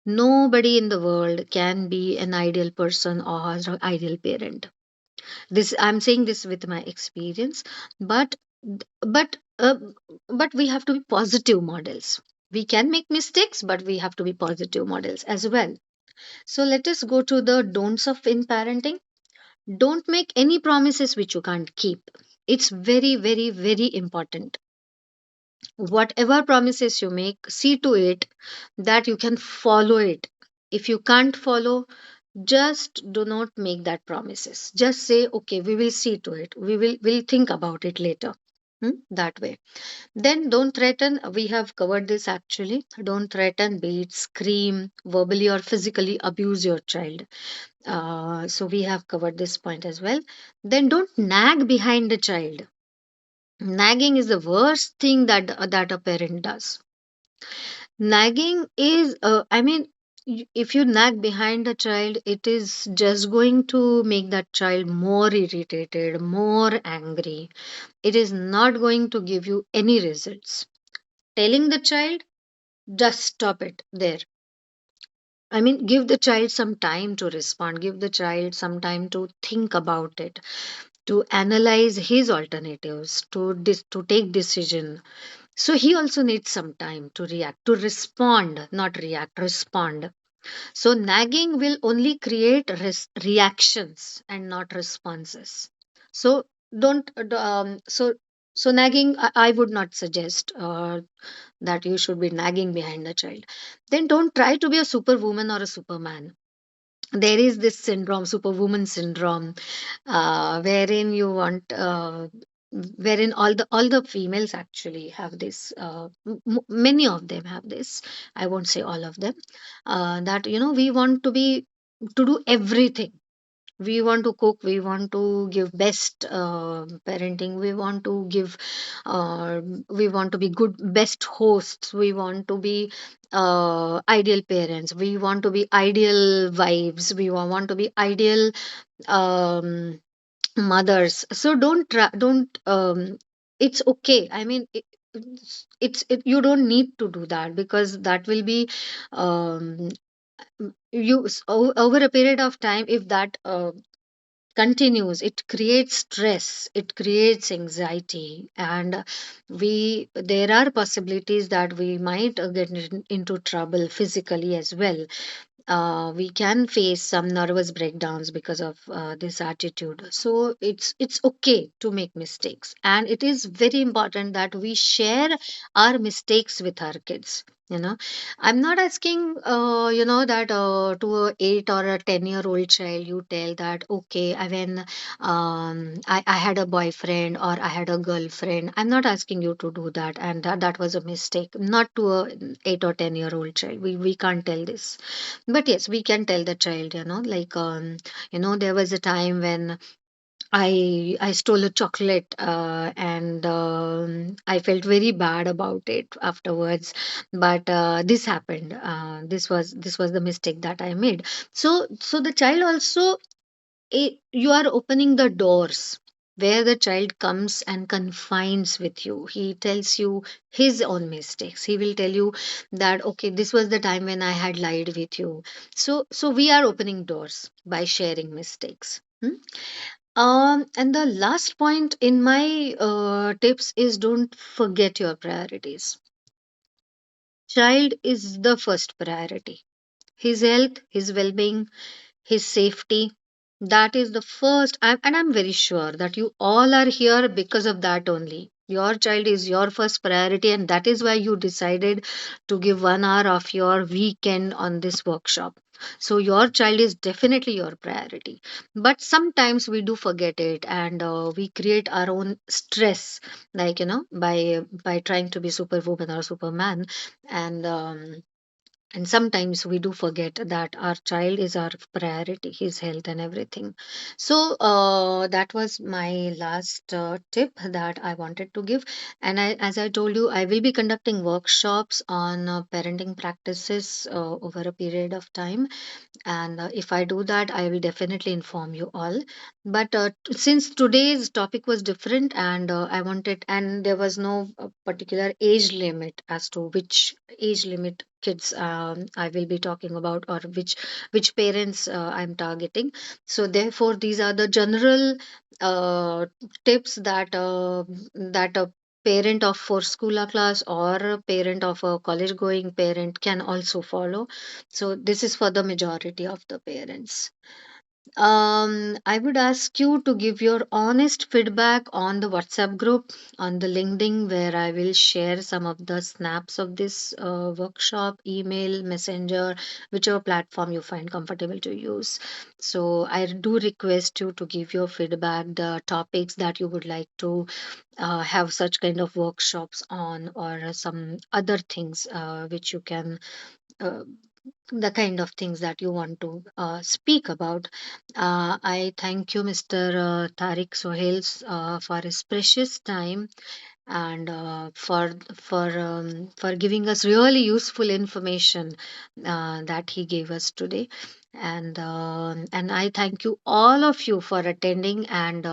Nobody in the world can be an ideal person or an ideal parent. This, I'm saying this with my experience. But but uh, but we have to be positive models. We can make mistakes, but we have to be positive models as well. So let us go to the don'ts of in parenting. Don't make any promises which you can't keep. It's very, very, very important. Whatever promises you make, see to it that you can follow it. If you can't follow, just do not make that promises. Just say, okay, we will see to it, we'll think about it later. That way. Then don't threaten. We have covered this actually. Don't threaten, beat, scream, verbally or physically abuse your child. So we have covered this point as well. Then don't nag behind the child. Nagging is the worst thing that a parent does. Nagging is, I mean, if you nag behind a child, it is just going to make that child more irritated, more angry. It is not going to give you any results. Telling the child, just stop it there. I mean, give the child some time to respond, give the child some time to think about it, to analyze his alternatives, to take decision. So he also needs some time to react, to respond, not react, respond. So nagging will only create reactions and not responses. So don't so nagging, I would not suggest that you should be nagging behind the child. Then don't try to be a superwoman or a superman. There is this syndrome, superwoman syndrome, wherein you want wherein all the females actually have this, many of them have this, I won't say all of them, that we want to do everything. We want to cook, we want to give best parenting, we want to give uh, we want to be good best hosts, we want to be ideal parents, we want to be ideal wives, we want to be ideal um, mothers. So don't it's okay, I mean, you don't need to do that, because that will be um, over a period of time, if that continues, it creates stress, it creates anxiety, and there are possibilities that we might get into trouble physically as well. we can face some nervous breakdowns because of this attitude. So it's okay to make mistakes, and it is very important that we share our mistakes with our kids. I'm not asking that to a 8 or a 10-year-old child you tell that, okay, when I had a boyfriend or I had a girlfriend. I'm not asking you to do that, and that was a mistake. Not to a 8 or 10-year-old child. We can't tell this, but yes, we can tell the child, like, there was a time when I stole a chocolate, and I felt very bad about it afterwards. But this happened. This was the mistake that I made. So the child also, you are opening the doors where the child comes and confines with you. He tells you his own mistakes. He will tell you that, okay, this was the time when I had lied with you. So we are opening doors by sharing mistakes. And the last point in my tips is, don't forget your priorities. Child is the first priority. His health, his well-being, his safety, that is the first. And I'm very sure that you all are here because of that only. Your child is your first priority, and that is why you decided to give 1 hour of your weekend on this workshop. So your child is definitely your priority. But sometimes we do forget it, and we create our own stress, like, by trying to be superwoman or superman. And sometimes we do forget that our child is our priority, his health and everything. So that was my last tip that I wanted to give. And as I told you, I will be conducting workshops on parenting practices over a period of time. And if I do that, I will definitely inform you all. But since today's topic was different, and I wanted, and there was no particular age limit as to which age limit kids I will be talking about, or which parents I'm targeting. So therefore, these are the general uh, tips that a parent of for schooler class or a parent of a college going parent can also follow. So this is for the majority of the parents. I would ask you to give your honest feedback on the WhatsApp group, on the LinkedIn, where I will share some of the snaps of this workshop, email, messenger, whichever platform you find comfortable to use. So I do request you to give your feedback, the topics that you would like to have such kind of workshops on, or some other things which you can uh, the kind of things that you want to speak about. I thank you, Mr. Tariq Sohail, for his precious time, and for giving us really useful information that he gave us today. And I thank you all of you for attending, and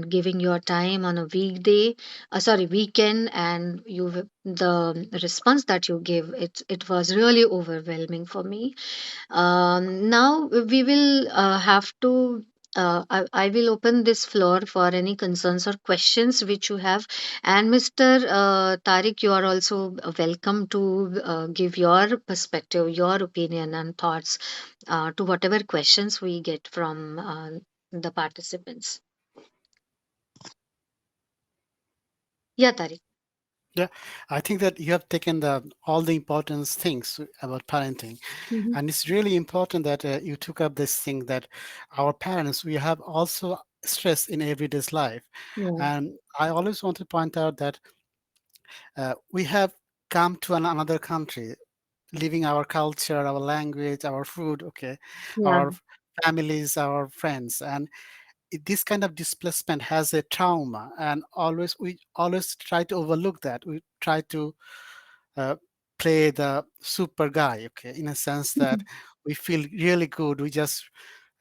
giving your time on a weekday, sorry, weekend. And the response that you gave, it was really overwhelming for me. Now we will have to I will open this floor for any concerns or questions which you have. And Mr. Tariq, you are also welcome to give your perspective, your opinion and thoughts to whatever questions we get from the participants. Yeah, Tariq. Yeah, I think that you have taken the all the important things about parenting, Mhm. and it's really important that you took up this thing that our parents, we have also stress in everyday's life. Yeah, And I always want to point out that we have come to another country, leaving our culture, our language, our food, okay, yeah, our families, our friends, and this kind of displacement has a trauma, and always we always try to overlook that. We try to uh, play the super guy, okay, in a sense that we feel really good. We just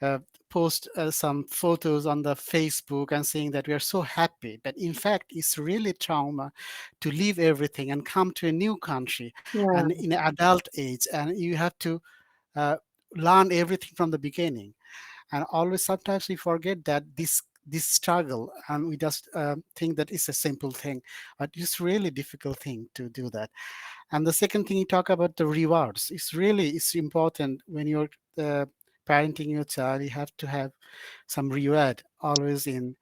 uh, post some photos on the Facebook and saying that we are so happy. But in fact, it's really trauma to leave everything and come to a new country yeah, and in adult age, and you have to uh, learn everything from the beginning. And always sometimes we forget that this struggle, and we just think that it's a simple thing, but it's really difficult thing to do that. And the second thing, you talk about the rewards. It's important when you're uh, parenting your child. You have to have some reward always in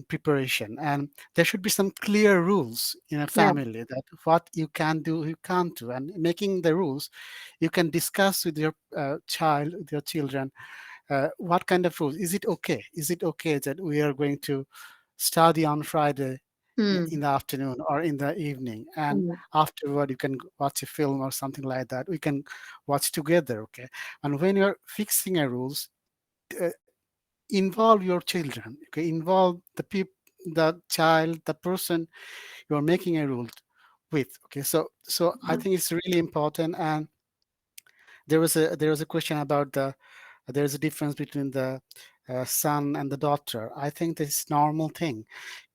preparation, and there should be some clear rules in a Yeah. family that what you can do, you can't do, and making the rules you can discuss with your child, with your children. What kind of rules? Is it okay that we are going to study on Friday in Mm. the afternoon or in the evening, and Mm. afterward you can watch a film or something like that, we can watch together, okay? And when you're fixing a rules, uh, involve your children, okay? Involve the child, the person you are making a rule with, okay? So I think it's really important. And there was a question about there's a difference between the son and the daughter. I think this is normal thing.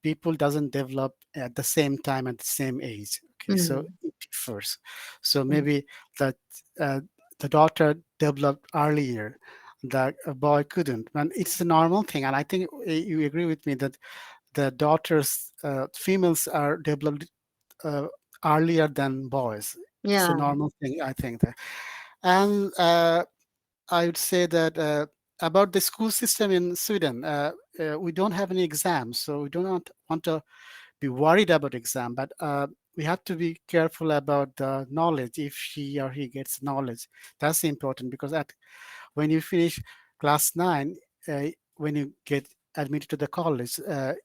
People doesn't develop at the same time at the same age, okay? So Mm. it differs. So Mm. maybe that uh, the daughter developed earlier, the boy couldn't, and it's a normal thing. And I think you agree with me that the daughters, females are developed uh, earlier than boys. It's a Yeah. normal thing, I think. And I would say that about the school system in Sweden, we don't have any exams, so we do not want to be worried about exam, but we have to be careful about the knowledge. If she or he gets knowledge, that's important, because when you finish class 9, when you get admitted to the college,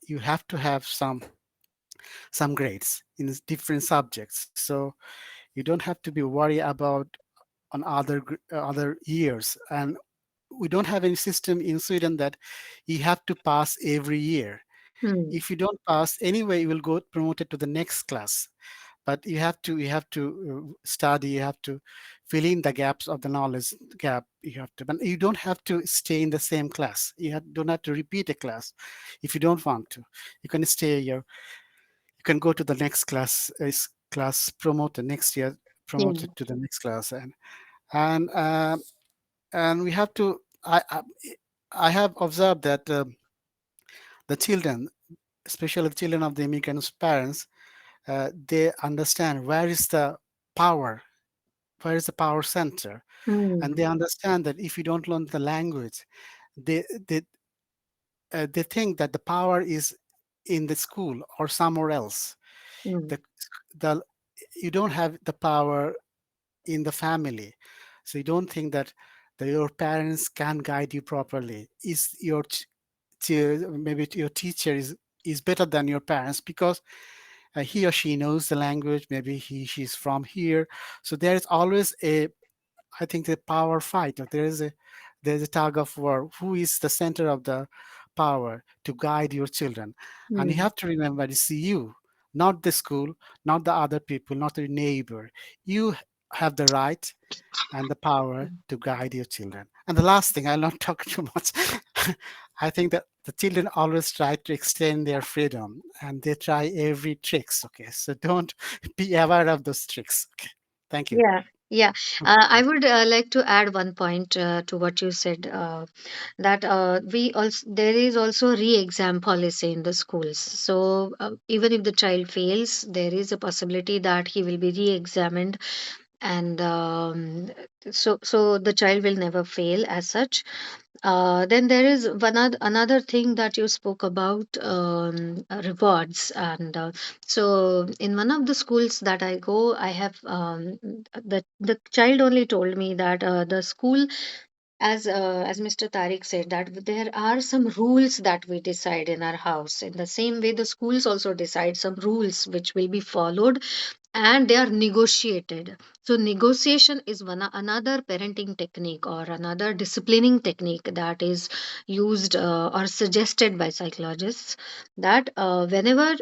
you have to have some grades in different subjects. So you don't have to be worried about on other years. And we don't have any system in Sweden that you have to pass every year. Mm. If you don't pass anyway, you will go promoted to the next class. But you have to study. You have to fill in the gaps of the knowledge gap. You have to, but you don't have to stay in the same class. Don't have to repeat a class if you don't want to. You can stay here. You can go to the next class. Class promoted next year, Yeah. promoted to the next class. And we have to. I have observed that the children, especially the children of the immigrants' parents, they understand power, where is the power center, and Mm. they understand that if you don't learn the language, they they they think that the power is in the school or somewhere else. Mm. The the You don't have the power in the family, so you don't think that your parents can guide you properly. Is your maybe your teacher is better than your parents because he or she knows the language, maybe she's from here. So there is always a, I think, a power fight, or there's a tug of war, who is the center of the power to guide your children. And you Mm. have to remember, it's you, not the school, not the other people, not your neighbor. You have the right and the power to guide your children. And the last thing, I'll not talk too much. I think that the children always try to extend their freedom, and they try every tricks. Okay, so don't be aware of those tricks. Okay, thank you. Yeah, yeah. I would like to add one point to what you said. That we also there is also re-exam policy in the schools. So even if the child fails, there is a possibility that he will be re-examined, and so the child will never fail as such. Then there is another thing that you spoke about, rewards. And so in one of the schools that I go, I have the child only told me that the school, as Mr. Tariq said, that there are some rules that we decide in our house. In the same way, the schools also decide some rules which will be followed, and they are negotiated. So negotiation is one another parenting technique or another disciplining technique that is used or suggested by psychologists, that whenever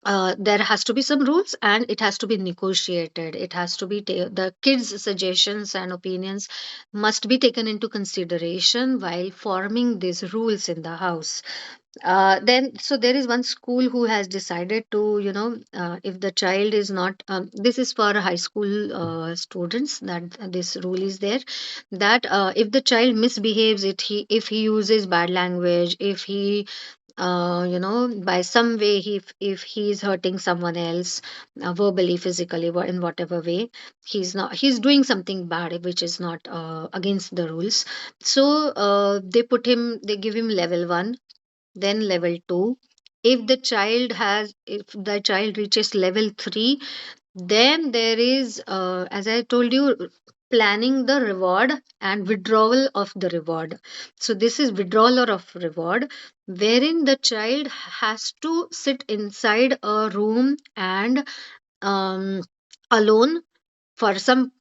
there has to be some rules and it has to be negotiated, it has to be the kids suggestions and opinions must be taken into consideration while forming these rules in the house. Then so there is one school who has decided to, if the child is not, this is for high school students, that this rule is there, that if the child misbehaves, if he uses bad language, if he by some way, if he is hurting someone else, verbally, physically, in whatever way, he's doing something bad which is not against the rules. So they give him level 1, then level 2. If the child reaches level 3, then there is, as I told you, planning the reward and withdrawal of the reward. So this is withdrawal of reward, wherein the child has to sit inside a room and um, alone for some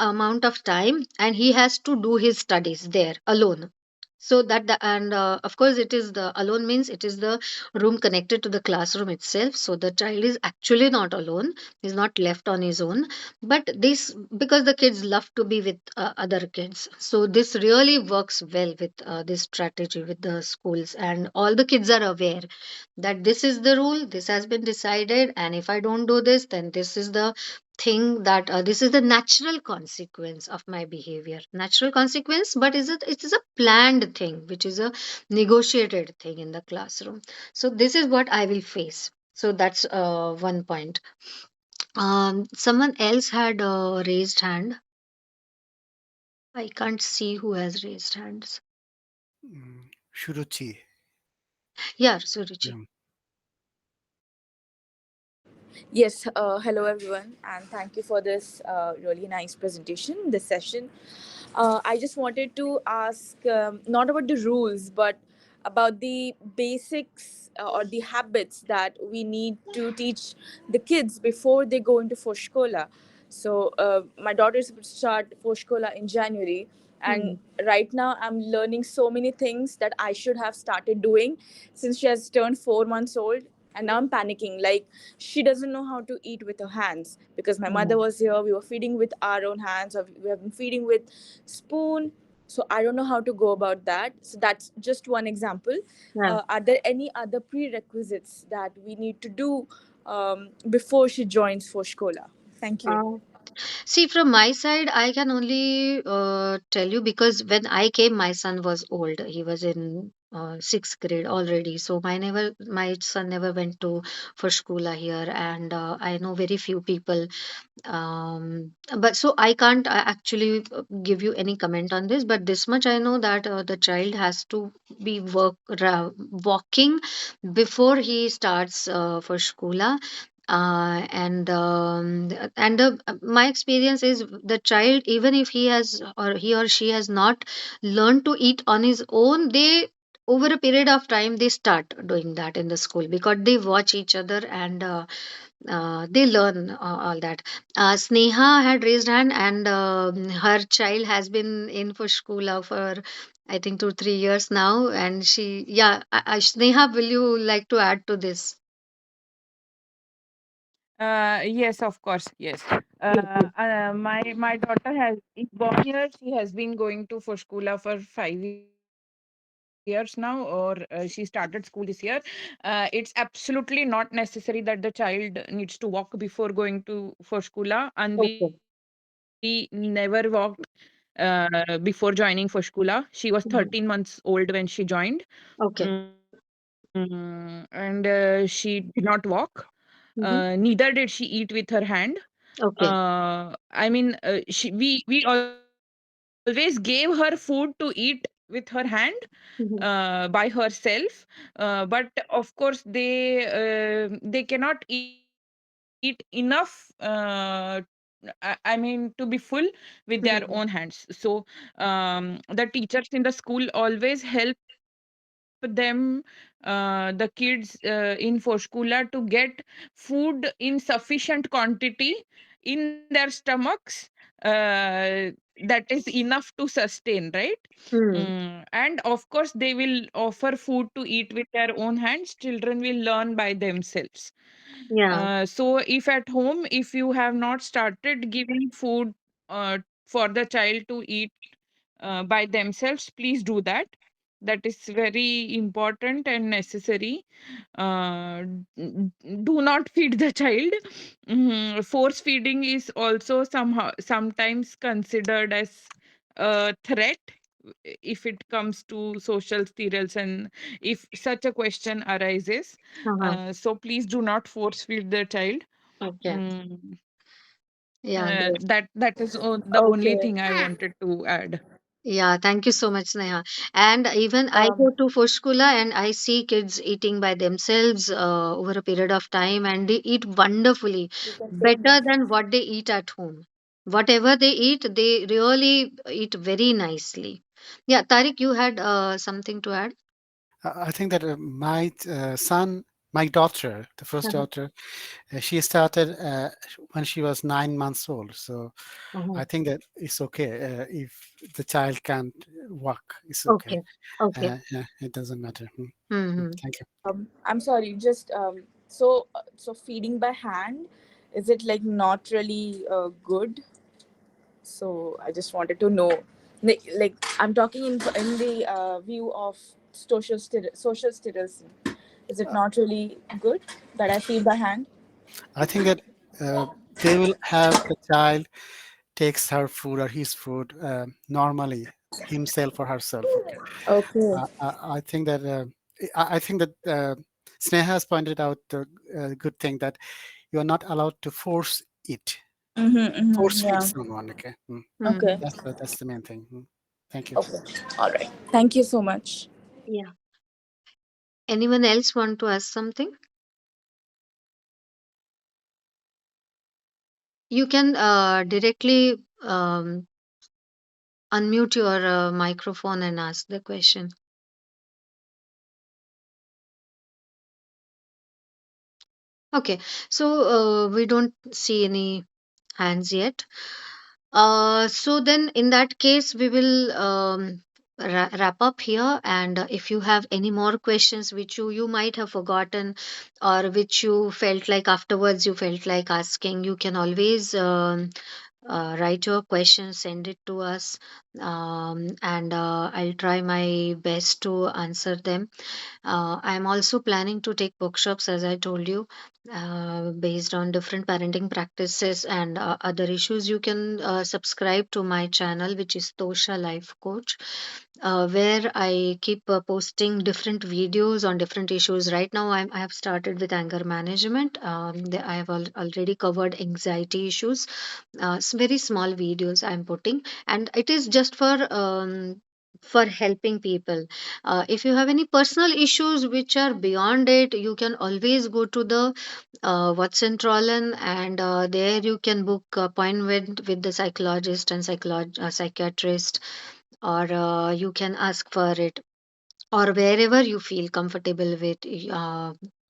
amount of time, and he has to do his studies there alone. So and of course, it is the alone means it is the room connected to the classroom itself, so the child is actually not alone, is not left on his own. But this, because the kids love to be with other kids, so this really works well with this strategy with the schools, and all the kids are aware that this is the rule, this has been decided, and if I don't do this, then this is the thing, that this is the natural consequence of my behavior, natural consequence, but it is a planned thing, which is a negotiated thing in the classroom. So this is what I will face. So that's one point. Someone else had raised hand. I can't see who has raised hands. Shuruchi. Yeah, Suruchi. Yeah. Yes, hello everyone, and thank you for this really nice presentation, this session. I just wanted to ask not about the rules, but about the basics or the habits that we need to teach the kids before they go into Foshkola. So, my daughter is supposed to start Foshkola in January, and Hmm. right now I'm learning so many things that I should have started doing since she has turned 4 months old. And now I'm panicking. Like, she doesn't know how to eat with her hands because my Yeah. mother was here. We were feeding with our own hands, or we have been feeding with spoon. So I don't know how to go about that. So that's just one example. Yeah. Are there any other prerequisites that we need to do before she joins for Shkola? Thank you. Uh, See, from my side, I can only tell you, because when I came, my son was old. He was in sixth grade already. So my son never went to for school here, and I know very few people, but so I can't actually give you any comment on this, but this much I know, that the child has to be walking before he starts for schoola. My experience is, the child, even if he or she has not learned to eat on his own, they, over a period of time, they start doing that in the school, because they watch each other, and they learn all that. Sneha had raised hand, and her child has been in for school for, I think, 2 3 years now, and yeah, Sneha, will you like to add to this? Yes, of course. Yes. Yes, yes. My daughter has is born here. She has been going to Foshkula for 5 years now, or she started school this year. It's absolutely not necessary that the child needs to walk before going to Foshkula. Anvi Okay. never walked before joining Foshkula. She was 13 months old Mhm. when she joined. Okay. And she did not walk. Neither did she Hmm. eat with her hand. Okay. We always gave her food to eat with her hand by Hmm. herself. But of course, they cannot eat enough. To be full with their own hands. So the teachers in the school always help them, the kids in Foshkula, to get food in sufficient quantity in their stomachs, that is enough to sustain, right? Hmm. And of course, they will offer food to eat with their own hands. Children will learn by themselves. Yeah. So, if at home, if you have not started giving food for the child to eat by themselves, please do that. That is very important and necessary. Do not feed the child. Force feeding is also sometimes considered as a threat. if it comes to social sterols, and if such a question arises. Uh-huh. So please do not force feed the child. Okay. Mm, Yeah, great. that is the only Okay. thing I wanted to add. Yeah, thank you so much, Neha. And even I Um, go to Foshkula and I see kids eating by themselves over a period of time, and they eat wonderfully, you can take better notes. than what they eat at home. Whatever they eat, they really eat very nicely. Yeah, Tariq, you had something to add? I think that my son, my daughter, the first Uh-huh. daughter, she started when she was 9 months old. So Uh-huh. I think that it's okay if the child can't walk. It's okay. Okay. Okay. Yeah, it doesn't matter. Mm-hmm. Thank you. I'm sorry, just so feeding by hand, is it like not really good? So I just wanted to know, like I'm talking in the view of social steroids. Is it Uh, not really good that I feed by hand? I think that uh, they will have the child takes her food or his food normally, himself or herself. Okay. Okay. I think that I think that Sneha has pointed out the good thing that you are not allowed to force it, Mm-hmm, force mm-hmm, feed yeah. someone. Okay. Okay. Mm-hmm. That's the main thing. Thank you. Okay. All right. Thank you so much. Yeah. Anyone else want to ask something? You can directly unmute your microphone and ask the question. Okay, so we don't see any hands yet. So then, in that case, we will wrap up here. And if you have any more questions which you might have forgotten, or which you felt like afterwards you felt like asking, you can always write your question, send it to us, and I'll try my best to answer them. I'm also planning to take workshops, as I told you, based on different parenting practices and other issues. You can subscribe to my channel, which is Tosha Life Coach, where I keep posting different videos on different issues. Right now, I have started with anger management. I have already covered anxiety issues. Very small videos I'm putting, and it is just for helping people. If you have any personal issues which are beyond it, you can always go to the Watson Trollen, and there you can book appointment with the psychologist and psychiatrist, or you can ask for it, or wherever you feel comfortable with.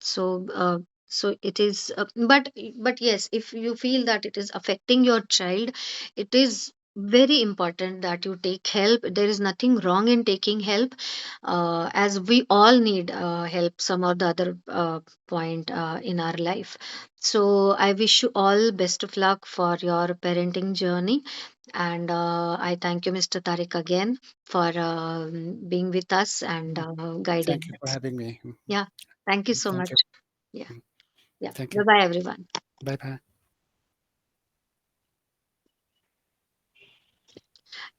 So so it is but yes, if you feel that it is affecting your child, it is very important that you take help. There is nothing wrong in taking help, as we all need help some or the other point in our life. So I wish you all best of luck for your parenting journey, and I thank you, Mr. Tariq, again for being with us and Thank guiding you for us. having me. Yeah, thank you so Thank much. you. Yeah, yeah. Thank Bye you. bye, everyone. Bye bye.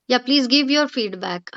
Yeah, please give your feedback.